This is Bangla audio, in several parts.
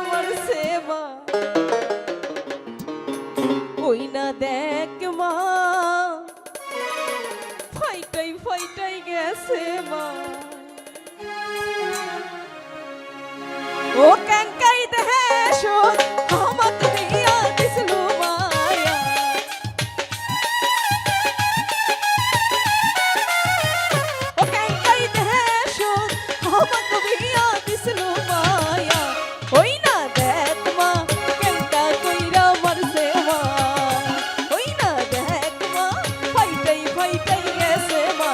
মারছে মা ওই না দেখ মা ফাইটাই ফাইটাই গেছে মা ও ক্যাঙ্কাই দেহে শোন আমাকে দিয়া দিছিল মায়া ও ক্যাঙ্কাই দেহে শোন আমাকে দিয়া দিছিল মায়া ওই না দেখ মা ক্যাঙ্কা কইরা মারছে মা ওই না দেখ মা ফাইটাই ফাইটাই গেছে মা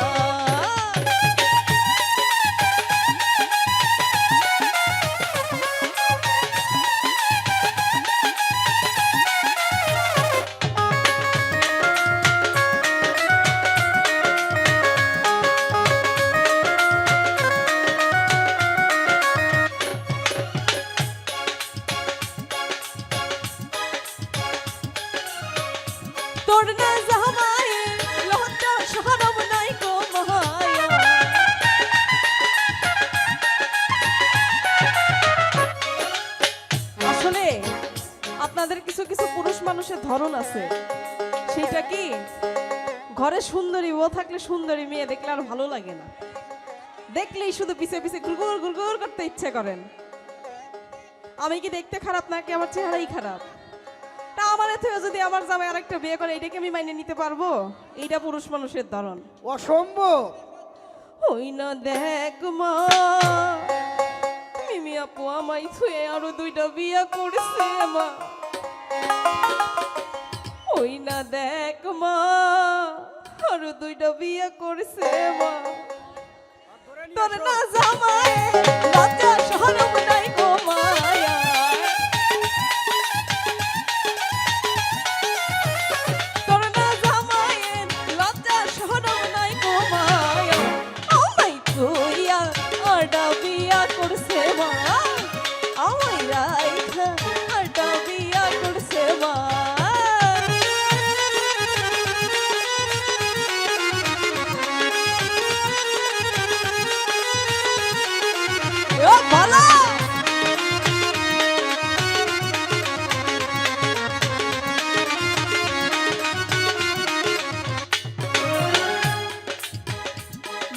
তোর না জামায়ে লজ্জা শরম নাই গো মায়া আসলে আপনাদের কিছু কিছু পুরুষ মানুষের ধরন আছে সেটা কি ঘরে সুন্দরী বউ থাকলে সুন্দরী মেয়ে দেখলে আর ভালো লাগে না দেখলেই শুধু পিছে পিছে গুড়গুড় গুড়গুড় করতে ইচ্ছে করেন আমি কি দেখতে খারাপ নাকি আমার চেহারাই খারাপ তা আমার থেকে যদি আমার জামাই আরেকটা বিয়ে করে এটাকে আমি মাইনে নিতে পারবো এইটা পুরুষ মানুষের ধরন অসম্ভব ওই না দেখ মা মিমি আপু আমায় ছুঁয়ে আরো দুইটা বিয়ে করছে মা ওই না দেখ মা আরো দুইটা বিয়ে করছে মা তোর না জামাই লজ্জা শরম নাই গো মায়া তোর না জামাইয়ের লজ্জা শরম নাই গো মায়া আমায় কইয়া আডা বিয়া করছে মা আমায় রাইখা আডা বিয়া করছে মা ও ভালো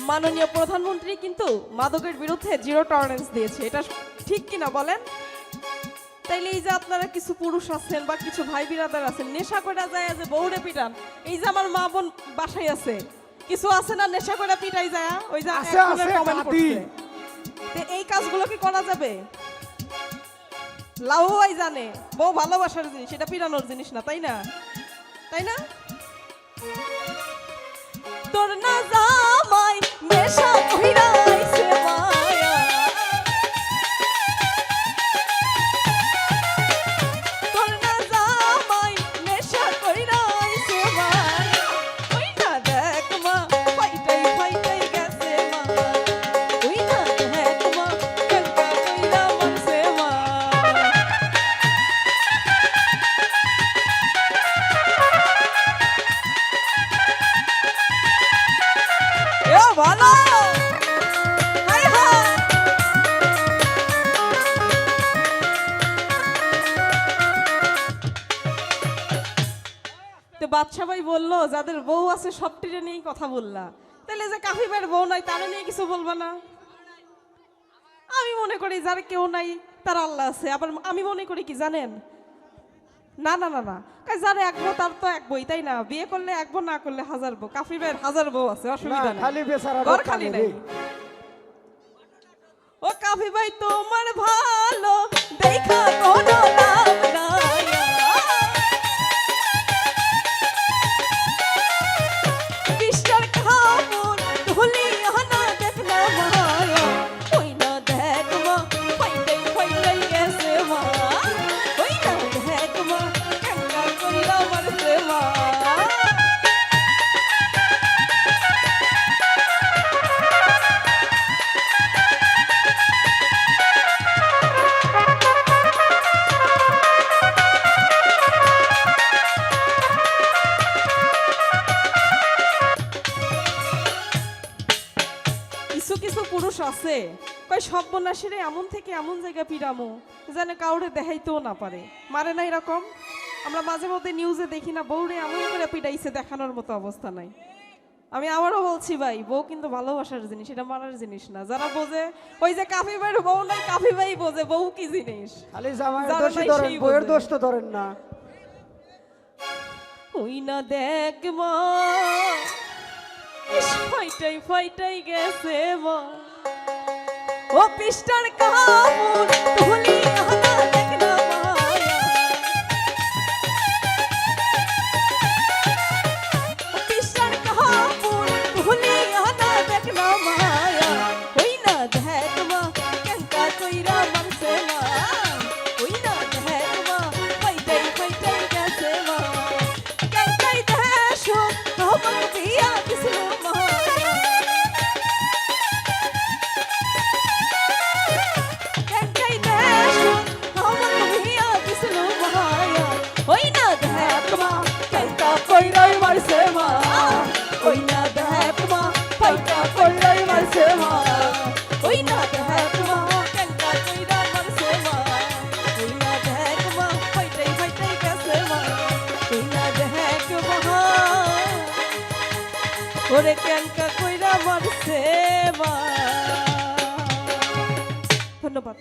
মাননীয় প্রধানমন্ত্রী কিন্তু মাদকের বিরুদ্ধে জিরো টলারেন্স দিয়েছে এটা ঠিক কিনা বলেন তাইলে এই যে আপনারা কিছু পুরুষ আছেন বা কিছু ভাই বিরাদার আছেন নেশা করে যায় যে বউরে পিটান এই যে আমার মা বোন বাসায় আছে কিছু আছে না নেশা করে পিটাই যায় ওই যে কমেন্ট করছে তো এই কাজগুলো কি করা যাবে লাউই জানে বউ ভালোবাসার জিনিস এটা পিটানোর জিনিস না তাই না তাই না তোর না জামাই নেশা কইরা আইছে মায়া তোর না জামাই নেশা কইরা আইছে মায়া ওই না দেখ মা ফাইটাই ফাইটাই গেছে মা ওই না দেখ মা ক্যাঙ্কা কইরা মারছে মা এ ভালো হাই হাই তো বাদশা ভাই বললো যাদের বউ আছে সবটিরে নিয়েই কথা বললা তাহলে যে কাফি ভাইয়ের বউ নাই তারা নিয়ে কিছু বলবা না আমি মনে করি যার কেউ নাই তার আল্লাহ আছে আবার আমি মনে করি কি জানেন না না না না যার এক বউ তার তো এক বই তাই না বিয়ে করলে এক বউ না করলে হাজার বউ কাফি ভাইয়ের হাজার বউ আছে অসুবিধা নেই খালি বেচারা ঘর খালি নাই ও কাফি ভাই তোমার ভালো দেখা কোনো লাভ নাই বিষ্টার খামুর ধুলি হানা দেখলা মায়া ওই না দেখ মা ফাইটাই ফাইটাই গেছে মা ওই না দেখ মা ক্যাঙ্কা কইরা মারছে মা কিছু কিছু পুরুষ আছে কয় সর্বনাশের এমন থেকে এমন জায়গা পিরামো যেন কাউরে দেখাইতেও না পারে, মারে না এরকম। আমরা মাঝে মধ্যে নিউজে দেখি না, বউরে এমন করে পিটাইছে, দেখানোর মতো অবস্থা নাই। আমি আবারও বলছি ভাই, বউ কিন্তু ভালোবাসার জিনিস, এটা মারার জিনিস না। যারা বোঝে, ওই যে কাফি ভাইয়ের বউ নাই, কাফি ভাই বোঝে বউ কি জিনিস। খালি জামাইয়ের দোষই ধরেন, বউয়ের দোষ তো ধরেন না। ওই না দেখ মা, ফাইটাই ফাইটাই গেছে মা, ও পিস্টার কামড় তুলি আনা দেখ না মায়া, ও পিস্টার কামড় তুলি আনা দেখ না মায়া, ওই না দেখ মা কেঙ্কা কইরা মারছে মা, ওই না দেখ মা ফাইটাই ফাইটাই গেছে মা, কেঙ্কাই দেশো আমাকে বিয়া দিছিল মায়া, কেঙ্কাই দেশো আমাকে বিয়া দিছিল মায়া, ওই না দেখ মা কেঙ্কা কইরাই মারছে মা, ওই না দেখ মা ফাইটা কইরাই মারছে মা, ওই না দেখ মা কেঙ্কা কইরা মারছে মা, ওই না দেখ মা ফাইটাই ফাইটাই গেছে মা, ওই না দেখ মা ওরে কেঙ্কা কইরা মারছে মা। ধন্যবাদ।